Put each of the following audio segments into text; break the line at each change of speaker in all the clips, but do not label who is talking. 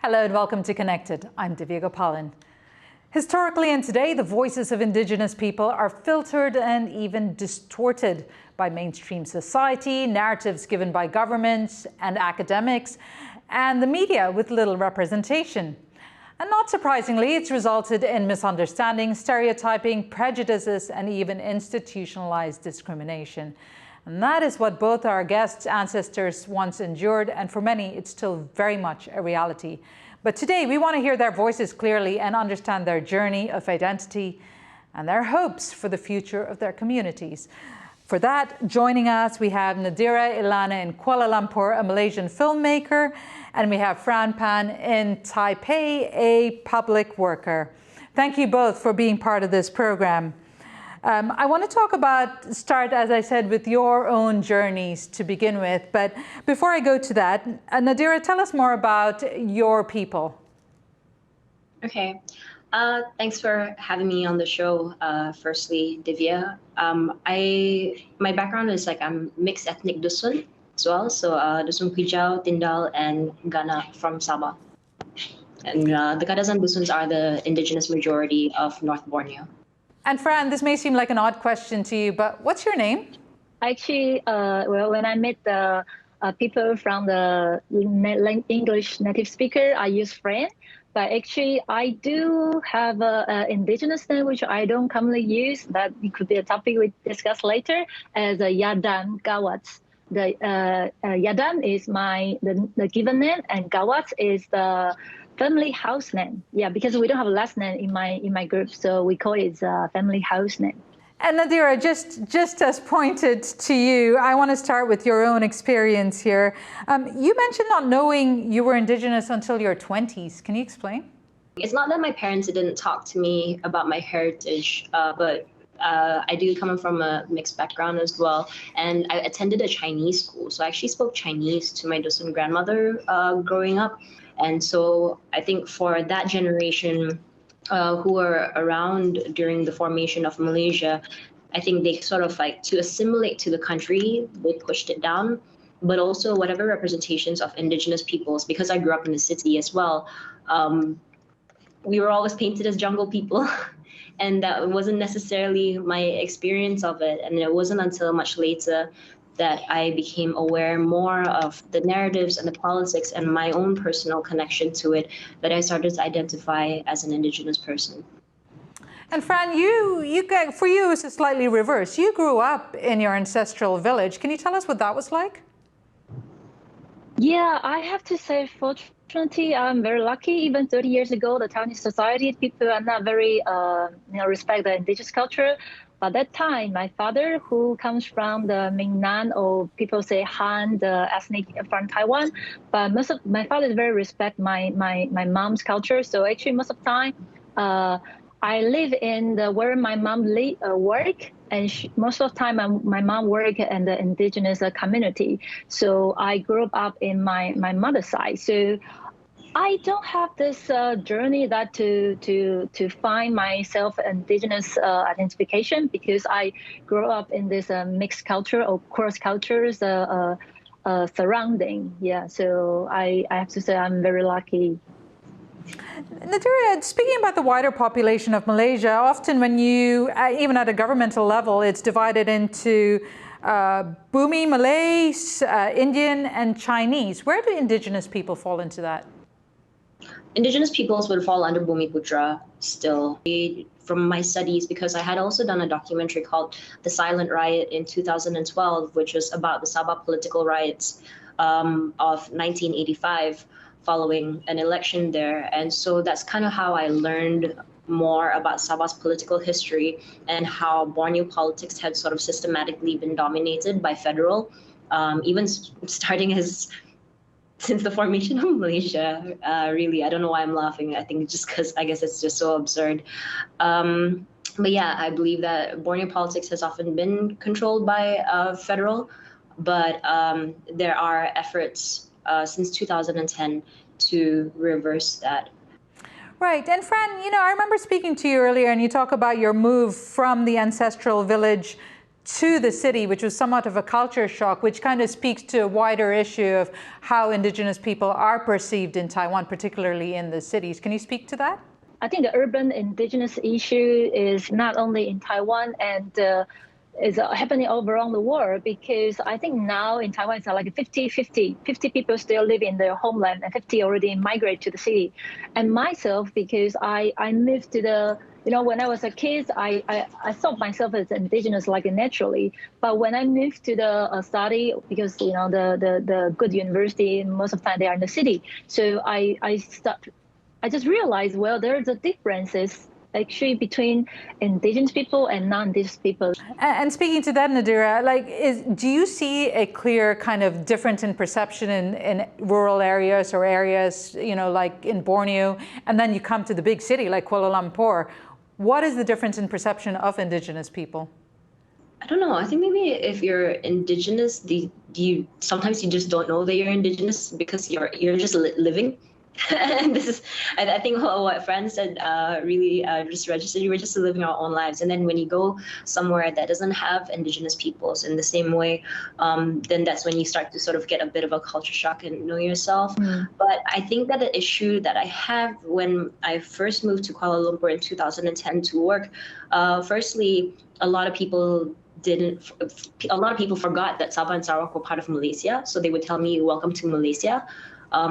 Hello and welcome to Connected. I'm Divya Gopalan. Historically and today, the voices of Indigenous people are filtered and even distorted by mainstream society, narratives given by governments and academics, and the media with little representation. And not surprisingly, it's resulted in misunderstandings, stereotyping, prejudices, and even institutionalized discrimination. And that is what both our guests' ancestors once endured, and for many, it's still very much a reality. But today, we want to hear their voices clearly and understand their journey of identity and their hopes for the future of their communities. For that, joining us, we have Nadira Ilana in Kuala Lumpur, a Malaysian filmmaker, and we have Fran Pan in Taipei, a public worker. Thank you both for being part of this program. I want to start, as I said, with your own journeys to begin with. But before I go to that, Nadira, tell us more about your people.
Okay. Thanks for having me on the show. Firstly, Divya. My background is I'm mixed ethnic Dusun as well. So Dusun Hijau, Tindal, and Gana from Sabah. And the Gadas and Dusuns are the indigenous majority of North Borneo.
And Fran, this may seem like an odd question to you, but what's your name?
Actually, well, when I met the people from the English native speaker, I use Fran. But actually, I do have an indigenous name, which I don't commonly use. That it could be a topic we discuss later, as a Yadan Gawats. The Yadan is the given name, and Gawats is the family house name. Yeah, because we don't have a last name in my group, so we call it family house name.
And Nadira, just as pointed to you, I want to start with your own experience here. You mentioned not knowing you were Indigenous until your 20s. Can you explain?
It's not that my parents didn't talk to me about my heritage, but I do come from a mixed background as well. And I attended a Chinese school. So I actually spoke Chinese to my Dusun grandmother growing up. And so I think for that generation who were around during the formation of Malaysia, I think they sort of to assimilate to the country, they pushed it down. But also whatever representations of indigenous peoples, because I grew up in the city as well, we were always painted as jungle people. And that wasn't necessarily my experience of it. And it wasn't until much later that I became aware more of the narratives and the politics and my own personal connection to it, that I started to identify as an indigenous person.
And Fran, for you, it's slightly reverse. You grew up in your ancestral village. Can you tell us what that was like?
Yeah, I have to say, fortunately, I'm very lucky. Even 30 years ago, the Taiwanese society, people are not very, respect the indigenous culture. At that time, my father, who comes from the Mingnan, or people say Han, the ethnic from Taiwan, but my father is very respect my mom's culture. So actually, most of the time, I live in where my mom work, and most of the time, my mom work in the indigenous community. So I grew up in my mother's side. So I don't have this journey that to find myself indigenous identification, because I grew up in this mixed culture or cross cultures surrounding. Yeah, so I have to say I'm very lucky.
Nadira, speaking about the wider population of Malaysia, often when you, even at a governmental level, it's divided into Bumi, Malays, Indian, and Chinese. Where do indigenous people fall into that?
Indigenous peoples would fall under Bumiputra still. From my studies, because I had also done a documentary called The Silent Riot in 2012, which was about the Sabah political riots of 1985 following an election there. And so that's kind of how I learned more about Sabah's political history and how Borneo politics had sort of systematically been dominated by federal, even starting since the formation of Malaysia, really. I don't know why I'm laughing. I think just because I guess it's just so absurd. But yeah, I believe that Borneo politics has often been controlled by federal, but there are efforts since 2010 to reverse that.
Right. And Fran, I remember speaking to you earlier, and you talk about your move from the ancestral village to the city, which was somewhat of a culture shock, which kind of speaks to a wider issue of how Indigenous people are perceived in Taiwan, particularly in the cities. Can you speak to that?
I think the urban Indigenous issue is not only in Taiwan and is happening all around the world, because I think now in Taiwan it's like 50-50. 50 people still live in their homeland and 50 already migrate to the city. And myself, because I moved to the, when I was a kid, I thought myself as Indigenous like naturally. But when I moved to the study, because the good university, most of the time they are in the city. So I just realized, well, there's a differences actually between Indigenous people and non-Indigenous people.
And speaking to that, Nadira, do you see a clear kind of difference in perception in rural areas or areas, like in Borneo, and then you come to the big city like Kuala Lumpur? What is the difference in perception of Indigenous people?
I don't know. I think maybe if you're Indigenous, sometimes you just don't know that you're Indigenous because you're just living. And this is, I think what Fran said really just registered. You were just living our own lives, and then when you go somewhere that doesn't have Indigenous peoples in the same way, then that's when you start to sort of get a bit of a culture shock and know yourself. But I think that the issue that I have when I first moved to Kuala Lumpur in 2010 to work, firstly, a lot of people forgot that Sabah and Sarawak were part of Malaysia, so they would tell me, "Welcome to Malaysia."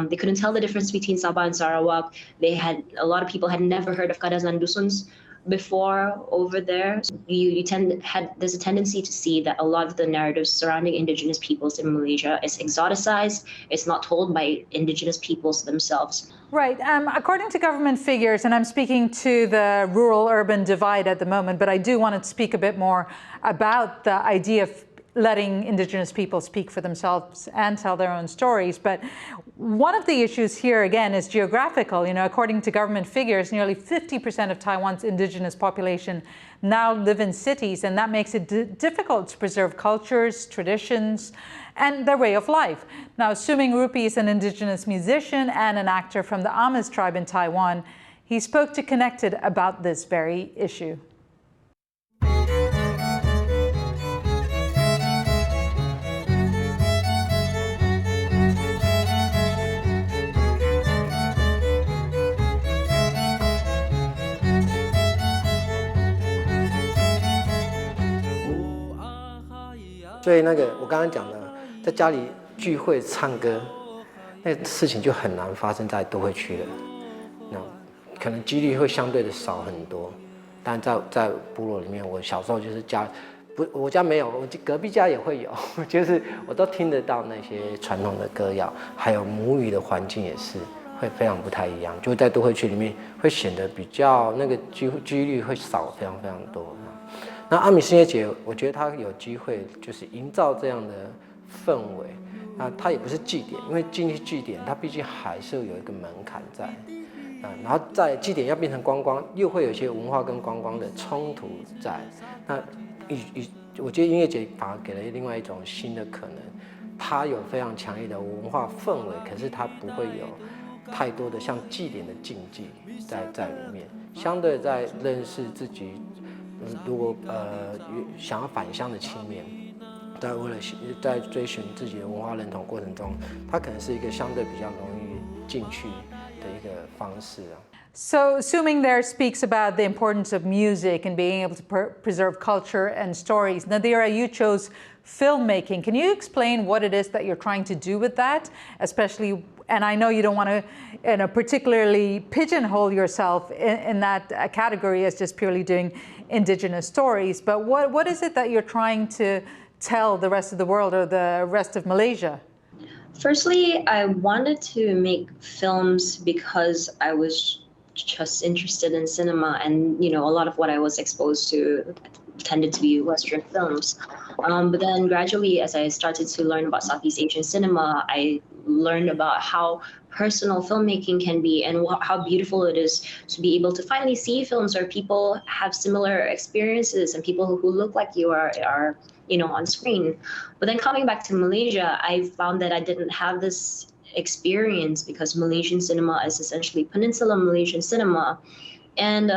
They couldn't tell the difference between Sabah and Sarawak. A lot of people had never heard of Kadazan Dusuns before over there. There's a tendency to see that a lot of the narratives surrounding Indigenous peoples in Malaysia is exoticized. It's not told by Indigenous peoples themselves.
Right. According to government figures, and I'm speaking to the rural-urban divide at the moment, but I do want to speak a bit more about the idea of letting Indigenous people speak for themselves and tell their own stories. But one of the issues here, again, is geographical. According to government figures, nearly 50% of Taiwan's Indigenous population now live in cities, and that makes it difficult to preserve cultures, traditions, and their way of life. Now, Suming Rupi is an Indigenous musician and an actor from the Amis tribe in Taiwan. He spoke to Connected about this very issue.
所以我刚刚讲的，在家里聚会唱歌，那事情就很难发生在都会区了。那可能几率会相对的少很多。但在部落里面，我小时候就是我家没有，我隔壁家也会有，就是我都听得到那些传统的歌谣，还有母语的环境也是会非常不太一样，就在都会区里面会显得比较几率会少非常非常多。那阿米圣耶节，我觉得它有机会就是营造这样的氛围。那它也不是祭典，因为进去祭典，它毕竟还是有一个门槛在。然后在祭典要变成观光，又会有一些文化跟观光的冲突在。那我觉得音乐节反而给了另外一种新的可能，它有非常强烈的文化氛围，可是它不会有太多的像祭典的禁忌在里面。相对在认识自己。如果想要返乡的青年，在追寻自己的文化认同过程中，它可能是一个相对比较容易进去的一个方式啊。
So Suming there speaks about the importance of music and being able to preserve culture and stories. Nadira, you chose filmmaking. Can you explain what it is that you're trying to do with that, especially? And I know you don't want to particularly pigeonhole yourself in that category as just purely doing Indigenous stories, but what is it that you're trying to tell the rest of the world or the rest of Malaysia?
Firstly, I wanted to make films because I was just interested in cinema, and a lot of what I was exposed to tended to be Western films. But then gradually, as I started to learn about Southeast Asian cinema, I learned about how personal filmmaking can be and how beautiful it is to be able to finally see films where people have similar experiences and people who look like you are on screen. But then coming back to Malaysia, I found that I didn't have this experience because Malaysian cinema is essentially Peninsula Malaysian cinema. And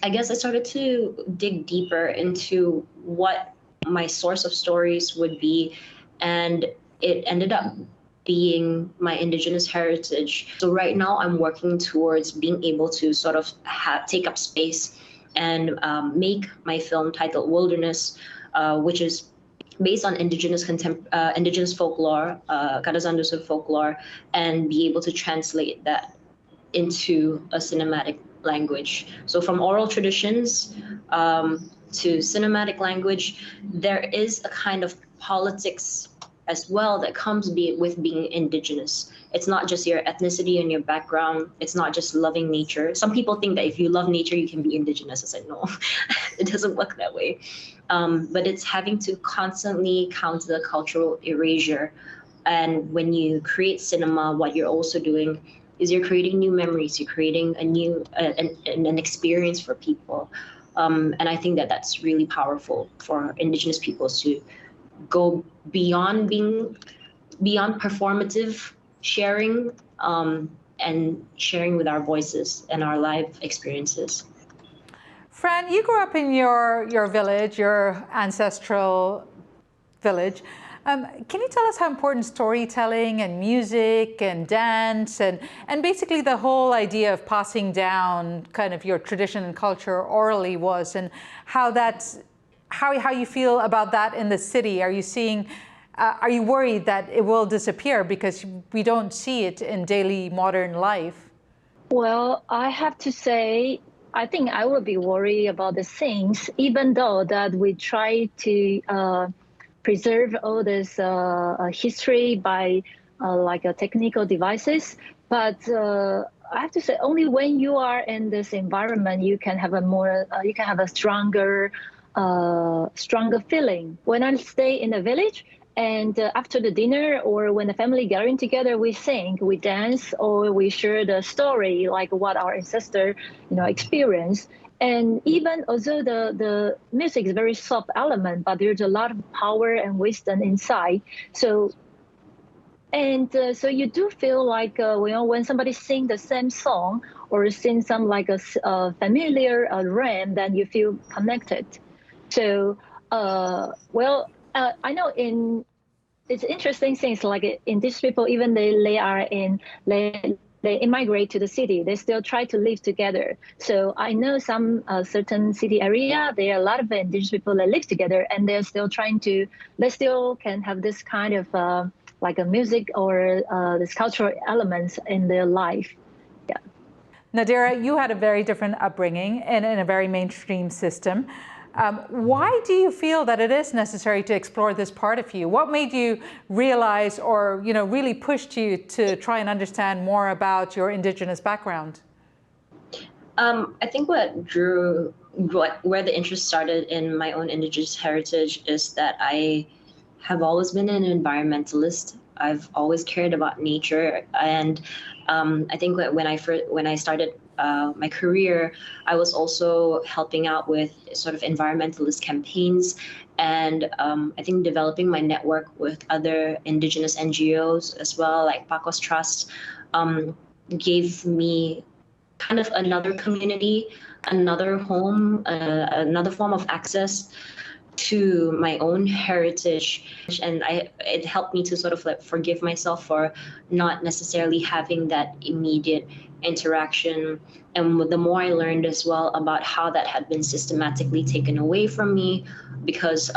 I guess I started to dig deeper into what my source of stories would be, and it ended up being my Indigenous heritage. So right now I'm working towards being able to sort of take up space and make my film titled Wilderness, which is based on Indigenous folklore, Kadazandusun folklore, and be able to translate that into a cinematic language. So from oral traditions to cinematic language, there is a kind of politics as well that comes with being Indigenous. It's not just your ethnicity and your background. It's not just loving nature. Some people think that if you love nature, you can be Indigenous. I said, no, it doesn't work that way. But it's having to constantly counter the cultural erasure. And when you create cinema, what you're also doing is you're creating new memories. You're creating a new an experience for people. And I think that that's really powerful for Indigenous peoples to go beyond performative sharing and sharing with our voices and our live experiences.
Fran, you grew up in your village, your ancestral village. Can you tell us how important storytelling and music and dance and basically the whole idea of passing down kind of your tradition and culture orally was, and how you feel about that in the city? Are you seeing, are you worried that it will disappear because we don't see it in daily modern life?
Well, I have to say, I think I will be worried about the things, even though that we try to preserve all this history by like technical devices. But I have to say, only when you are in this environment, you can have a stronger feeling. When I stay in a village, and after the dinner or when the family gathering together, we sing, we dance, or we share the story, like what our ancestors, experienced. And even although the music is a very soft element, but there's a lot of power and wisdom inside. So you do feel like when somebody sings the same song or sing some like a familiar rhyme, then you feel connected. So I know it's interesting things like Indigenous people, even they immigrate to the city, they still try to live together. So I know some certain city area, there are a lot of Indigenous people that live together, and they're still they still can have this kind of like a music or this cultural elements in their life. Yeah.
Nadira, you had a very different upbringing and in a very mainstream system. Why do you feel that it is necessary to explore this part of you? What made you realize or really pushed you to try and understand more about your Indigenous background?
I think where the interest started in my own Indigenous heritage is that I have always been an environmentalist. I've always cared about nature, and I think that when I started my career, I was also helping out with sort of environmentalist campaigns, and I think developing my network with other Indigenous NGOs as well, like Pakos Trust, gave me kind of another community, another home, another form of access to my own heritage. And it helped me to sort of like forgive myself for not necessarily having that immediate interaction. And the more I learned as well about how that had been systematically taken away from me, because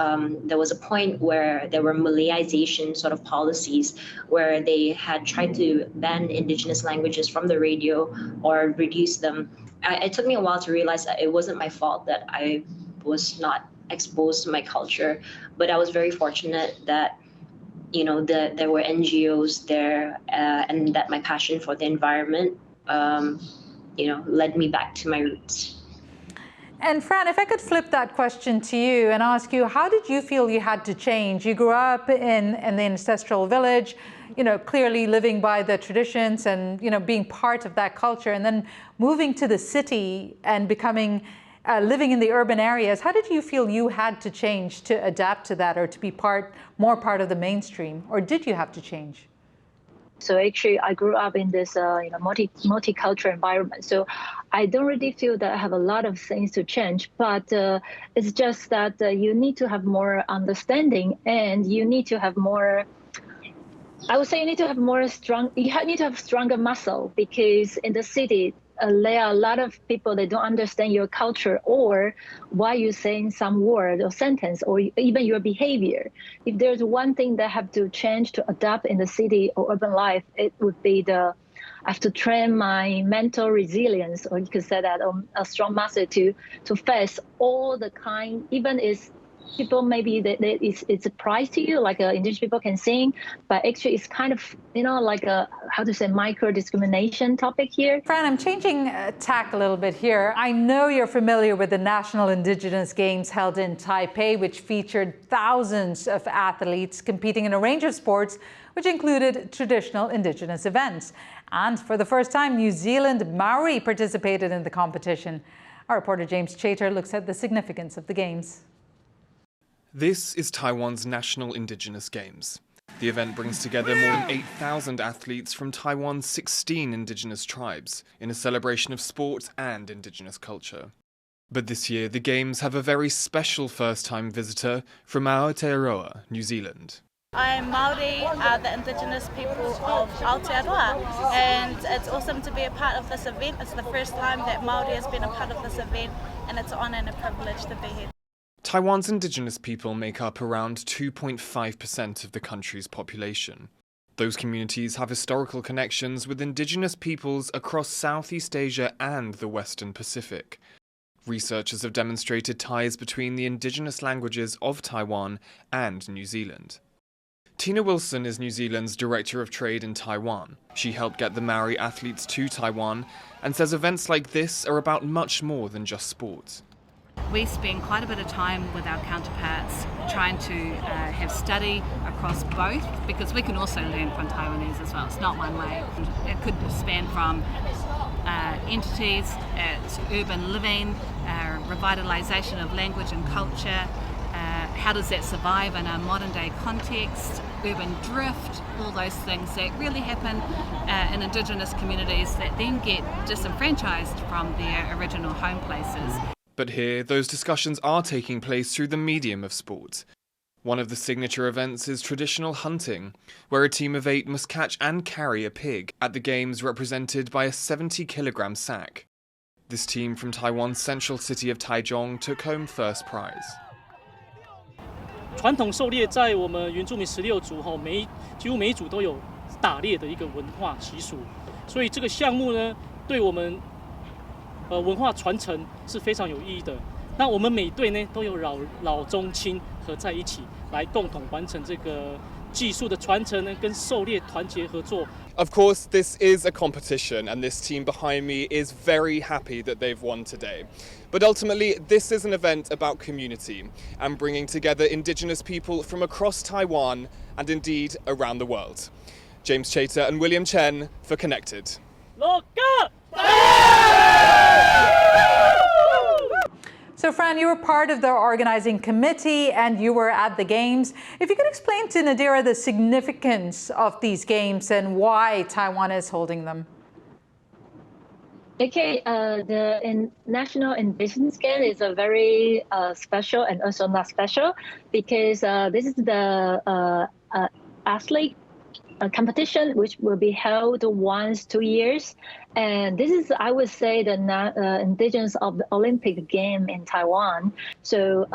there was a point where there were Malayization sort of policies where they had tried to ban Indigenous languages from the radio or reduce them. It took me a while to realize that it wasn't my fault that I was not exposed to my culture, but I was very fortunate that there were NGOs there, and that my passion for the environment led me back to my roots.
And Fran, if I could flip that question to you and ask you, how did you feel you had to change? You grew up in the ancestral village, clearly living by the traditions and being part of that culture, and then moving to the city and becoming living in the urban areas. How did you feel you had to change to adapt to that, or to be more part of the mainstream, or did you have to change?
So actually, I grew up in this multicultural environment. So I don't really feel that I have a lot of things to change, but it's just that you need to have more understanding, and you need to have more. I would say you need to have need to have stronger muscle, because in the city, there are a lot of people that don't understand your culture or why you're saying some word or sentence or even your behavior. If there's one thing that have to change to adapt in the city or urban life, it would be I have to train my mental resilience, or you could say that a strong muscle to face all the kind, even is people maybe it's a prize to you, like indigenous people can sing, but actually it's kind of like a micro discrimination topic here.
Fran, I'm changing tack a little bit here. I know you're familiar with the National Indigenous Games held in Taipei, which featured thousands of athletes competing in a range of sports, which included traditional Indigenous events. And for the first time, New Zealand Maori participated in the competition. Our reporter James Chater looks at the significance of the Games.
This is Taiwan's National Indigenous Games. The event brings together more than 8,000 athletes from Taiwan's 16 indigenous tribes in a celebration of sport and indigenous culture. But this year, the Games have a very special first-time visitor from Aotearoa, New Zealand.
I'm Māori, the indigenous people of Aotearoa, and it's awesome to be a part of this event. It's the first time that Māori has been a part of this event, and it's an honour and a privilege to be here.
Taiwan's indigenous people make up around 2.5% of the country's population. Those communities have historical connections with indigenous peoples across Southeast Asia and the Western Pacific. Researchers have demonstrated ties between the indigenous languages of Taiwan and New Zealand. Tina Wilson is New Zealand's Director of Trade in Taiwan. She helped get the Maori athletes to Taiwan and says events like this are about much more than just sport.
We spend quite a bit of time with our counterparts trying to have study across both, because we can also learn from Taiwanese as well. It's not one way. It could span from entities, urban living, revitalisation of language and culture, how does that survive in a modern day context, urban drift, all those things that really happen in indigenous communities that then get disenfranchised from their original home places.
But here, those discussions are taking place through the medium of sport. One of the signature events is traditional hunting, where a team of 8 must catch and carry a pig at the Games, represented by a 70-kilogram sack. This team from Taiwan's central city of Taichung took home first prize.
传统狩猎在我们原住民16族几乎每一组都有打猎的一个文化习俗，所以这个项目呢，对我们文化传承是非常有意义的。那我们每队呢都有老中青合在一起，来共同完成这个技术的传承呢，跟狩猎团结合作。
Of course, this is a competition, and this team behind me is very happy that they've won today. But ultimately, this is an event about community and bringing together indigenous people from across Taiwan and indeed around the world. James Chater and William Chen for Connected.
So Fran, you were part of the organizing committee and you were at the Games. If you could explain to Nadira the significance of these Games and why Taiwan is holding them.
Okay, the National Indigenous Game is a very special and also not special, because this is the athlete competition which will be held once 2 years, and this is, I would say, the indigenous of the Olympic game in Taiwan. So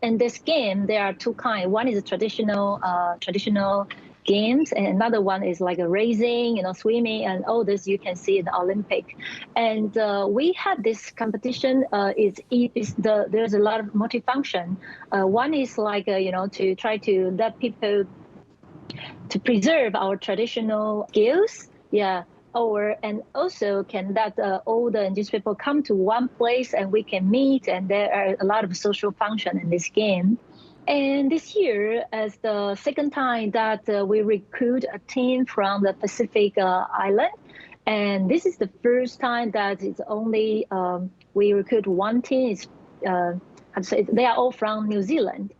in this game there are two kinds. One is a traditional games, and another one is like a racing, swimming, and all this you can see in the Olympic. And we had this competition. There's a lot of multifunction. One is like to try to let people to preserve our traditional skills, and also can let all the indigenous people come to one place and we can meet, and there are a lot of social function in this game. And this year, as the second time that we recruit a team from the Pacific Island, and this is the first time that it's only we recruit one team. They are all from New Zealand.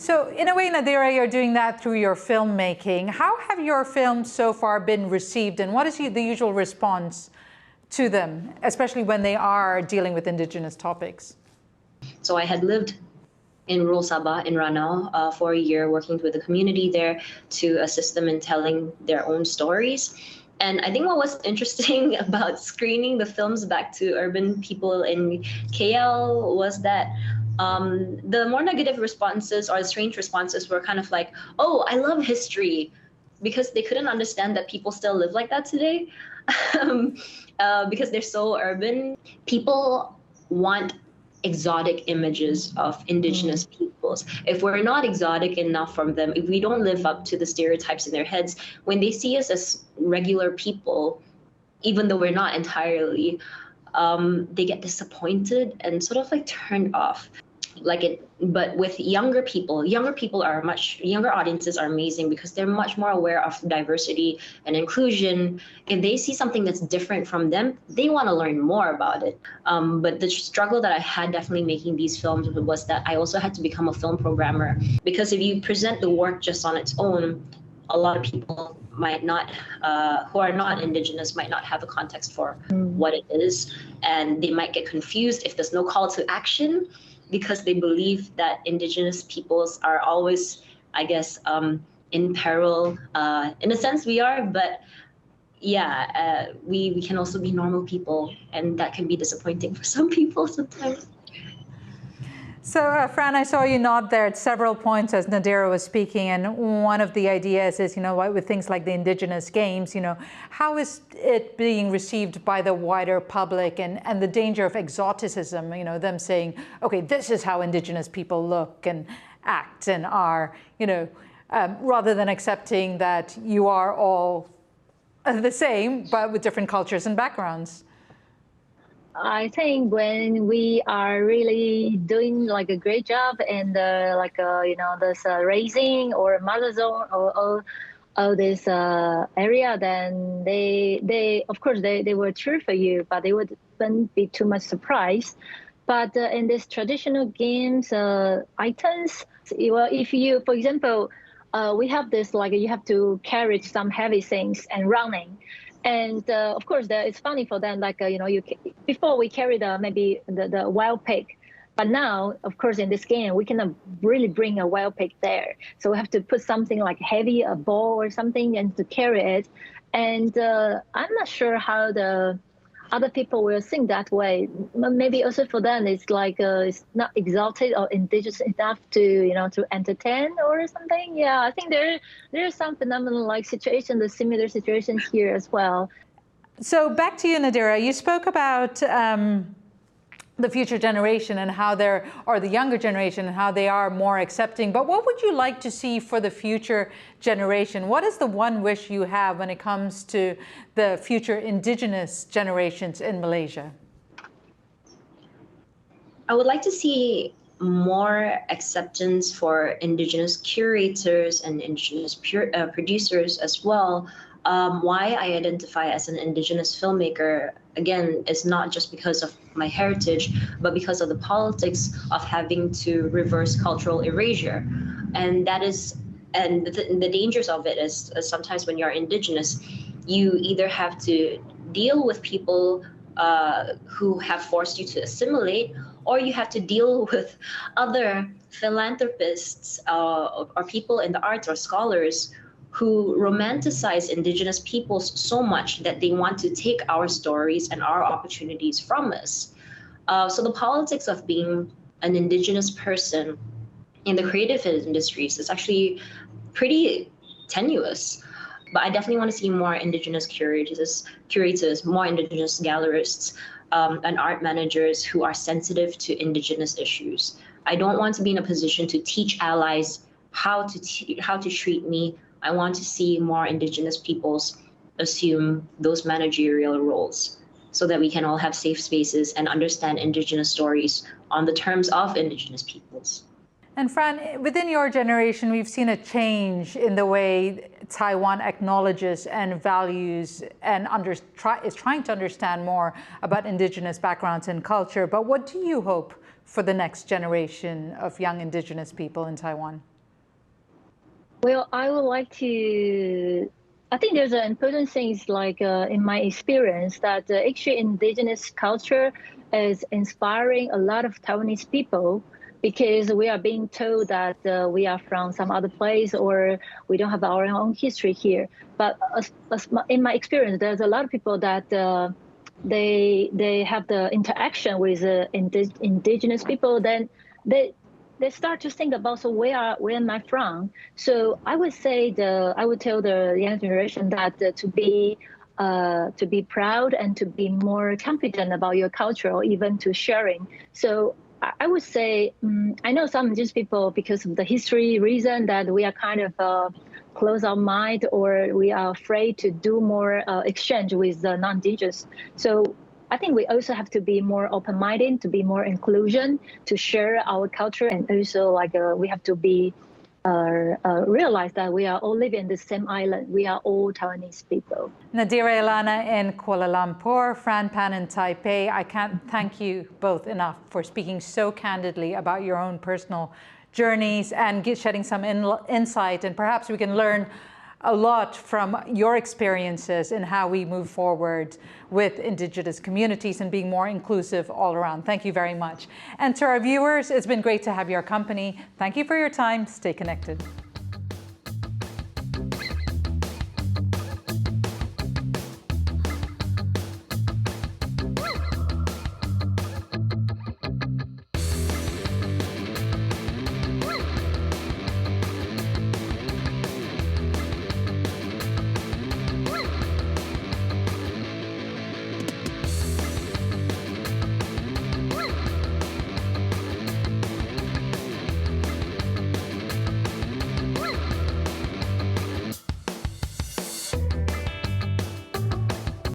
So in a way, Nadira, you're doing that through your filmmaking. How have your films so far been received, and what is the usual response to them, especially when they are dealing with Indigenous topics?
So I had lived in rural Sabah in Ranau for a year, working with the community there to assist them in telling their own stories. And I think what was interesting about screening the films back to urban people in KL was that the more negative responses or the strange responses were kind of like, oh, I love history, because they couldn't understand that people still live like that today. Because they're so urban. People want exotic images of Indigenous peoples. If we're not exotic enough from them, if we don't live up to the stereotypes in their heads, when they see us as regular people, even though we're not entirely, they get disappointed and sort of like turned off. But with younger people younger audiences are amazing because they're much more aware of diversity and inclusion. If they see something that's different from them, they want to learn more about it. But the struggle that I had definitely making these films was that I also had to become a film programmer, because if you present the work just on its own, a lot of people might not, who are not Indigenous, might not have a context for what it is, and they might get confused if there's no call to action, because they believe that Indigenous peoples are always, I guess, in peril. In a sense, we are, but yeah, we can also be normal people, and that can be disappointing for some people sometimes.
So, Fran, I saw you nod there at several points as Nadira was speaking, and one of the ideas is, with things like the Indigenous Games, how is it being received by the wider public, and the danger of exoticism, them saying, okay, this is how Indigenous people look and act and are, rather than accepting that you are all the same, but with different cultures and backgrounds.
I think when we are really doing like a great job and this raising or mother zone or this area, then they of course they will cheer for you, but they wouldn't be too much surprised. But in these traditional games items, well, if you, for example, we have this you have to carry some heavy things and running. And of course, it's funny for them. Before we carried maybe the wild pig, but now, of course, in this game we cannot really bring a wild pig there. So we have to put something like heavy, a ball or something, and to carry it. And I'm not sure how the other people will think that way. Maybe also for them, it's it's not exalted or indigenous enough to to entertain or something. Yeah, I think there's some phenomenal the similar situations here as well.
So back to you, Nadira. You spoke about the future generation and how or the younger generation and how they are more accepting. But what would you like to see for the future generation? What is the one wish you have when it comes to the future Indigenous generations in Malaysia?
I would like to see more acceptance for Indigenous curators and Indigenous producers as well. Why I identify as an Indigenous filmmaker, again, is not just because of my heritage, but because of the politics of having to reverse cultural erasure. And the dangers of it is sometimes when you're Indigenous, you either have to deal with people who have forced you to assimilate, or you have to deal with other philanthropists or people in the arts or scholars who romanticize Indigenous peoples so much that they want to take our stories and our opportunities from us. So the politics of being an Indigenous person in the creative industries is actually pretty tenuous. But I definitely want to see more Indigenous curators, more Indigenous gallerists, and art managers who are sensitive to Indigenous issues. I don't want to be in a position to teach allies how to treat me. I want to see more Indigenous peoples assume those managerial roles so that we can all have safe spaces and understand Indigenous stories on the terms of Indigenous peoples.
And Fran, within your generation, we've seen a change in the way Taiwan acknowledges and values and is trying to understand more about Indigenous backgrounds and culture. But what do you hope for the next generation of young Indigenous people in Taiwan?
Well, I would like to. I think there's an important thing is like in my experience that actually indigenous culture is inspiring a lot of Taiwanese people because we are being told that we are from some other place or we don't have our own history here. But in my experience, there's a lot of people that they have the interaction with indigenous people, then they start to think about, so where am I from? So I would say I would tell the young generation that to be proud and to be more confident about your culture or even to sharing. So I would say I know some indigenous people, because of the history reason, that we are kind of close our mind or we are afraid to do more exchange with the non-indigenous. So I think we also have to be more open-minded, to be more inclusion, to share our culture, and also like we have to be realize that we are all living in the same island. We are all Taiwanese people.
Nadira Ilana in Kuala Lumpur, Fran Pan in Taipei. I can't thank you both enough for speaking so candidly about your own personal journeys and shedding some insight, and perhaps we can learn a lot from your experiences in how we move forward with Indigenous communities and being more inclusive all around. Thank you very much. And to our viewers, it's been great to have your company. Thank you for your time. Stay connected.